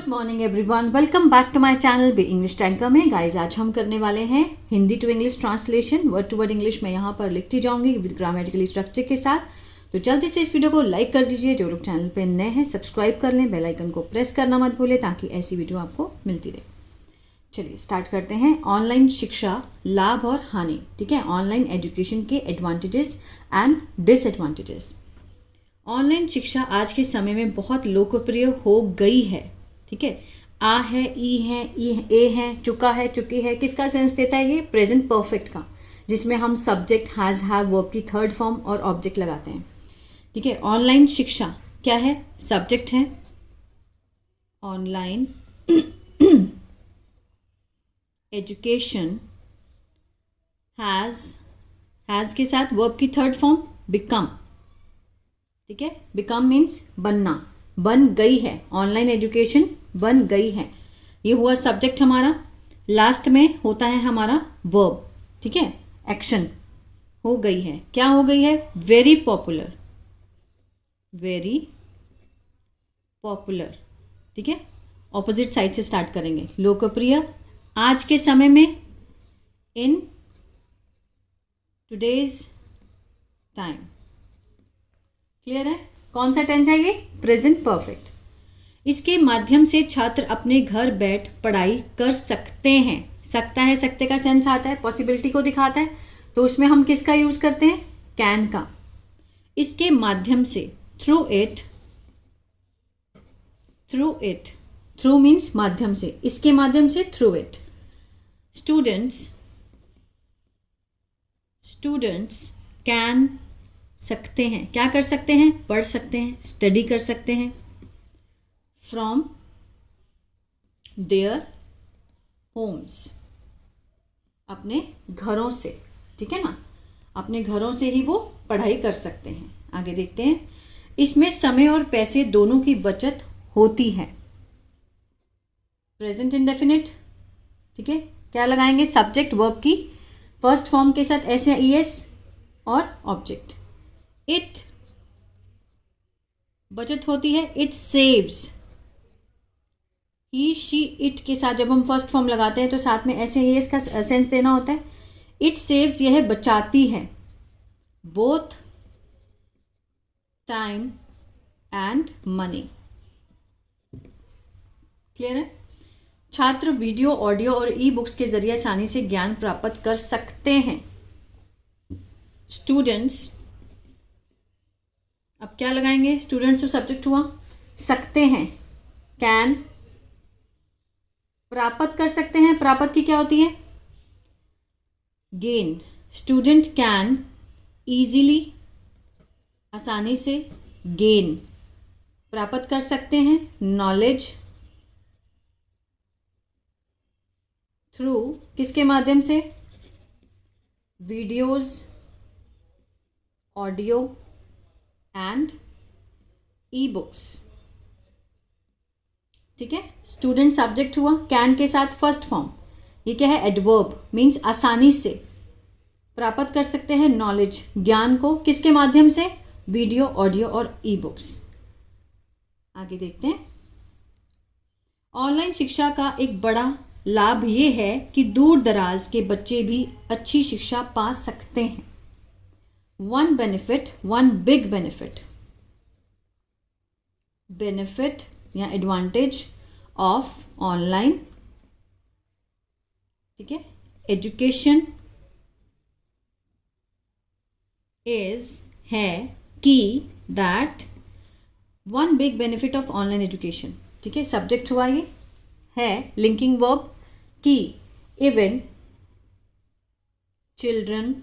Morning everyone, welcome back to my channel B English tanker में। Guys, आज हम करने वाले हैं Hindi to English translation. Word to word English में यहाँ पर लिखती जाऊंगी विद ग्रामेटिकली स्ट्रक्चर के साथ। तो जल्दी से इस वीडियो को लाइक कर दीजिए। जो लोग चैनल पे नए हैं सब्सक्राइब कर लें, बेल आइकन को प्रेस करना मत भूलें ताकि ऐसी वीडियो आपको मिलती रहे। चलिए स्टार्ट करते हैं। ऑनलाइन शिक्षा, लाभ और हानि। ठीक है, ऑनलाइन एजुकेशन के एडवांटेजेस एंड डिसएडवांटेजेस। ऑनलाइन शिक्षा आज के समय में बहुत लोकप्रिय हो गई है। ठीक है, आ है, ई है, ए है, चुका है, चुकी है। किसका सेंस देता है ये? प्रेजेंट परफेक्ट का, जिसमें हम सब्जेक्ट, हैज़, हैव, वर्ब की थर्ड फॉर्म और ऑब्जेक्ट लगाते हैं। ठीक है, ऑनलाइन शिक्षा क्या है? सब्जेक्ट है ऑनलाइन एजुकेशन, हैज़ के साथ वर्ब की थर्ड फॉर्म बिकम। ठीक है, बिकम मीन्स बनना, बन गई है। ऑनलाइन एजुकेशन बन गई है, ये हुआ सब्जेक्ट हमारा। लास्ट में होता है हमारा वर्ब। ठीक है, एक्शन हो गई है। क्या हो गई है? Very popular, very popular. ठीक है, ऑपोजिट साइड से स्टार्ट करेंगे। लोकप्रिय आज के समय में, इन टुडेज टाइम। क्लियर है? कौन सा टेंस है ये? Present perfect. इसके माध्यम से छात्र अपने घर बैठ पढ़ाई कर सकते हैं। सकता है, सकते का सेंस आता है, पॉसिबिलिटी को दिखाता है, तो उसमें हम किसका यूज करते हैं? कैन का। इसके माध्यम से, थ्रू इट, थ्रू मीन्स माध्यम से, इसके माध्यम से, थ्रू इट। स्टूडेंट्स कैन, सकते हैं, क्या कर सकते हैं? पढ़ सकते हैं, स्टडी कर सकते हैं। फ्रॉम देयर होम्स, अपने घरों से। ठीक है ना, अपने घरों से ही वो पढ़ाई कर सकते हैं। आगे देखते हैं। इसमें समय और पैसे दोनों की बचत होती है। Present indefinite. ठीक है, क्या लगाएंगे? सब्जेक्ट वर्ब की फर्स्ट फॉर्म के साथ एस या ई एस और ऑब्जेक्ट। इट, बचत होती है। It saves, he, she, it के साथ जब हम फर्स्ट फॉर्म लगाते हैं तो साथ में ऐसे ही इसका सेंस देना होता है। इट सेव्स, यह बचाती है। Both time and money. Clear है? छात्र वीडियो, ऑडियो और ई बुक्स के जरिए आसानी से ज्ञान प्राप्त कर सकते हैं। स्टूडेंट्स, अब क्या लगाएंगे? स्टूडेंट्स तो सब्जेक्ट हुआ, सकते हैं, कैन, प्राप्त कर सकते हैं। प्राप्त की क्या होती है? गेन। स्टूडेंट कैन इजीली, आसानी से, गेन, प्राप्त कर सकते हैं नॉलेज थ्रू, किसके माध्यम से? Videos, audio and e books. ठीक है, स्टूडेंट सब्जेक्ट हुआ, कैन के साथ फर्स्ट फॉर्म। ये क्या है? एडवर्ब, मीन्स आसानी से प्राप्त कर सकते हैं नॉलेज, ज्ञान को, किसके माध्यम से? वीडियो, ऑडियो और ई बुक्स। आगे देखते हैं। ऑनलाइन शिक्षा का एक बड़ा लाभ ये है कि दूर दराज के बच्चे भी अच्छी शिक्षा पा सकते हैं। One benefit, one big benefit या एडवांटेज ऑफ ऑनलाइन, ठीक है, एजुकेशन इज, है कि, that, one big benefit of online education. ठीक है, सब्जेक्ट हुआ ये, है लिंकिंग वर्ब, कि, इवन चिल्ड्रन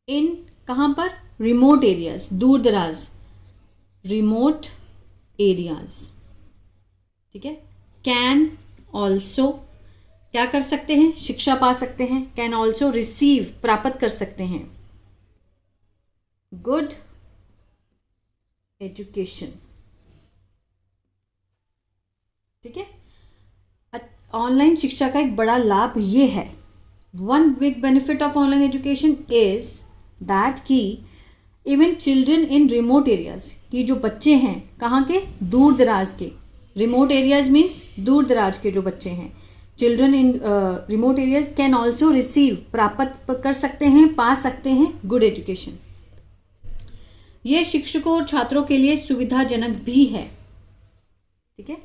इन, कहाँ पर? रिमोट एरियाज, दूर दराज, रिमोट एरियाज। ठीक है, कैन ऑल्सो, क्या कर सकते हैं? शिक्षा पा सकते हैं। कैन ऑल्सो रिसीव, प्राप्त कर सकते हैं गुड एजुकेशन। ठीक है, ऑनलाइन शिक्षा का एक बड़ा लाभ ये है, one big benefit of online education is that कि even children in remote areas, कि जो बच्चे हैं कहाँ के? दूर दराज के, रिमोट एरियाज मीन्स दूर दराज के जो बच्चे हैं। Children in remote areas can also receive, प्राप्त कर सकते हैं, पा सकते हैं गुड एजुकेशन। यह शिक्षकों और छात्रों के लिए सुविधाजनक भी है। ठीक है,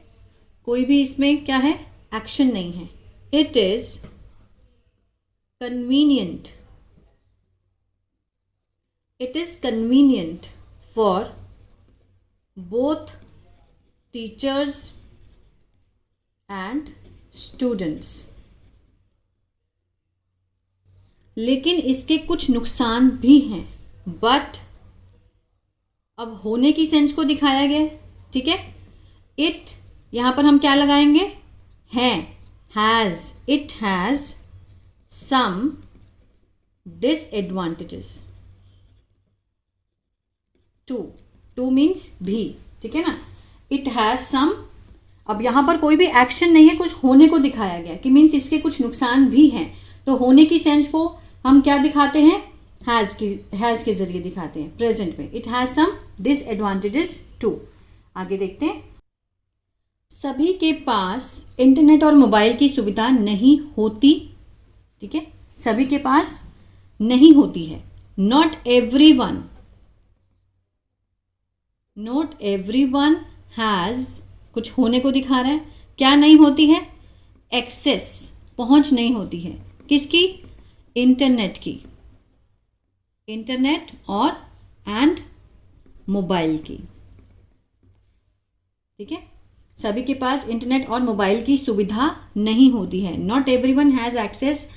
कोई भी इसमें क्या है, एक्शन नहीं है। It is convenient, it is convenient for both teachers and students. लेकिन इसके कुछ नुकसान भी हैं, बट अब होने की सेंस को दिखाया गया। ठीक है, इट यहां पर हम क्या लगाएंगे, है, has, it has some disadvantages. Too means भी, ठीक है ना, इट हैज सम। अब यहां पर कोई भी एक्शन नहीं है, कुछ होने को दिखाया गया कि मीन्स इसके कुछ नुकसान भी हैं। तो होने की सेंस को हम क्या दिखाते हैं, हैज के जरिए दिखाते हैं प्रेजेंट में। It has some disadvantages too. आगे देखते हैं। सभी के पास इंटरनेट और मोबाइल की सुविधा नहीं होती। ठीक है, सभी के पास नहीं होती है। Not everyone, not everyone has, कुछ होने को दिखा रहा है। क्या नहीं होती है, एक्सेस, पहुंच नहीं होती है। किसकी, इंटरनेट की, इंटरनेट और एंड मोबाइल की। ठीक है, सभी के पास इंटरनेट और मोबाइल की सुविधा नहीं होती है। Not everyone has access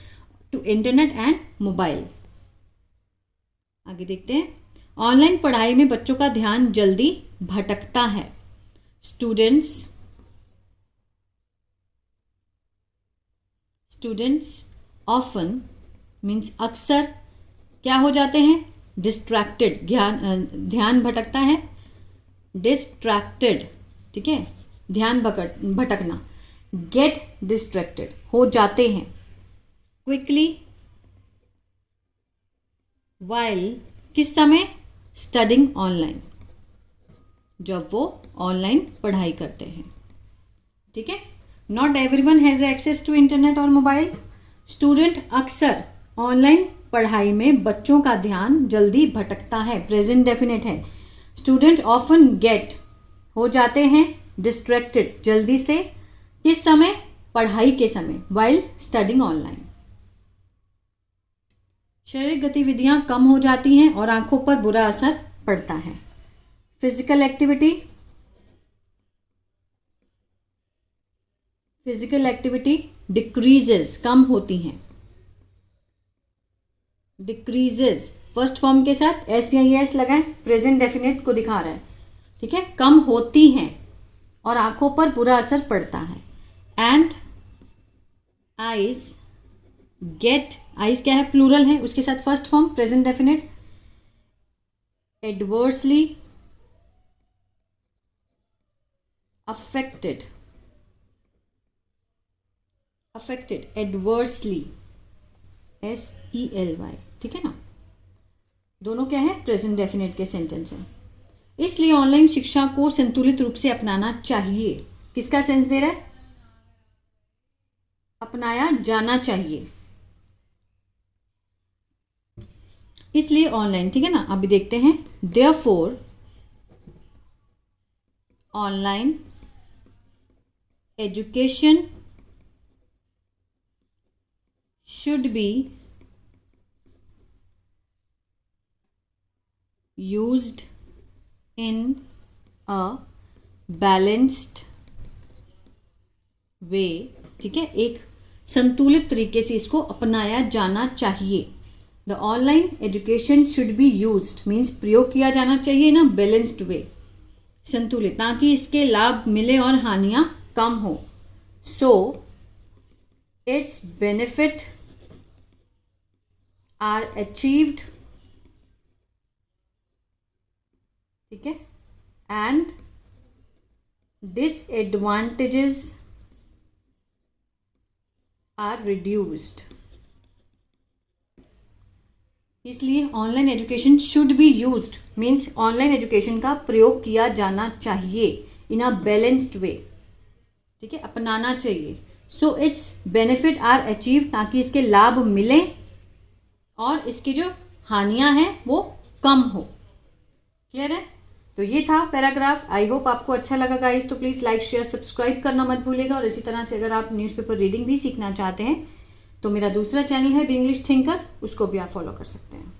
to internet and mobile. आगे देखते हैं। ऑनलाइन पढ़ाई में बच्चों का ध्यान जल्दी भटकता है। स्टूडेंट्स ऑफन मीन्स अक्सर क्या हो जाते हैं, डिस्ट्रैक्टेड, ध्यान भटकता है, डिस्ट्रैक्टेड। ठीक है, ध्यान भटकना, गेट डिस्ट्रैक्टेड, हो जाते हैं। क्विकली, वाइल, किस समय, स्टडिंग ऑनलाइन, जब वो ऑनलाइन पढ़ाई करते हैं। ठीक है, not everyone has access to internet और मोबाइल। स्टूडेंट अक्सर ऑनलाइन पढ़ाई में बच्चों का ध्यान जल्दी भटकता है, प्रेजेंट डेफिनेट है। स्टूडेंट ऑफन गेट, हो जाते हैं, डिस्ट्रैक्टेड, जल्दी से, किस समय, पढ़ाई के समय, वाइल स्टडिंग ऑनलाइन। शारीरिक गतिविधियां कम हो जाती हैं और आंखों पर बुरा असर पड़ता है। फिजिकल एक्टिविटी डिक्रीजेस, कम होती हैं। डिक्रीजेस फर्स्ट फॉर्म के साथ SES लगाएं, प्रेजेंट डेफिनेट को दिखा रहा है। ठीक है, कम होती हैं और आंखों पर बुरा असर पड़ता है। एंड आइज गेट, आइज क्या है, प्लूरल है, उसके साथ first form present definite. Adversely affected, adversely, SELY। ठीक है ना, दोनों क्या है, प्रेजेंट डेफिनेट के सेंटेंस हैं। इसलिए ऑनलाइन शिक्षा को संतुलित रूप से अपनाना चाहिए। किसका सेंस दे रहा है, अपनाया जाना चाहिए, इसलिए ऑनलाइन। ठीक है ना, अभी देखते हैं। Therefore online education should be used in a balanced way। ठीक है, एक संतुलित तरीके से इसको अपनाया जाना चाहिए। The online education should be used means प्रयोग किया जाना चाहिए ना बैलेंस्ड वे, संतुलित, ताकि इसके लाभ मिले और हानियां कम हो। सो its benefit are achieved। ठीक है, and disadvantages are reduced। इसलिए online education should be used means online education का प्रयोग किया जाना चाहिए इन अ बैलेंस्ड वे, ठीक है, अपनाना चाहिए। So it's benefit are achieve, ताकि इसके लाभ मिलें और इसकी जो हानियां हैं वो कम हो। क्लियर है? तो ये था पैराग्राफ। आई होप आपको अच्छा लगा गाइस। तो प्लीज़ लाइक शेयर सब्सक्राइब करना मत भूलिएगा। और इसी तरह से अगर आप न्यूज़पेपर रीडिंग भी सीखना चाहते हैं तो मेरा दूसरा चैनल है बी इंग्लिश थिंकर, उसको भी आप फॉलो कर सकते हैं।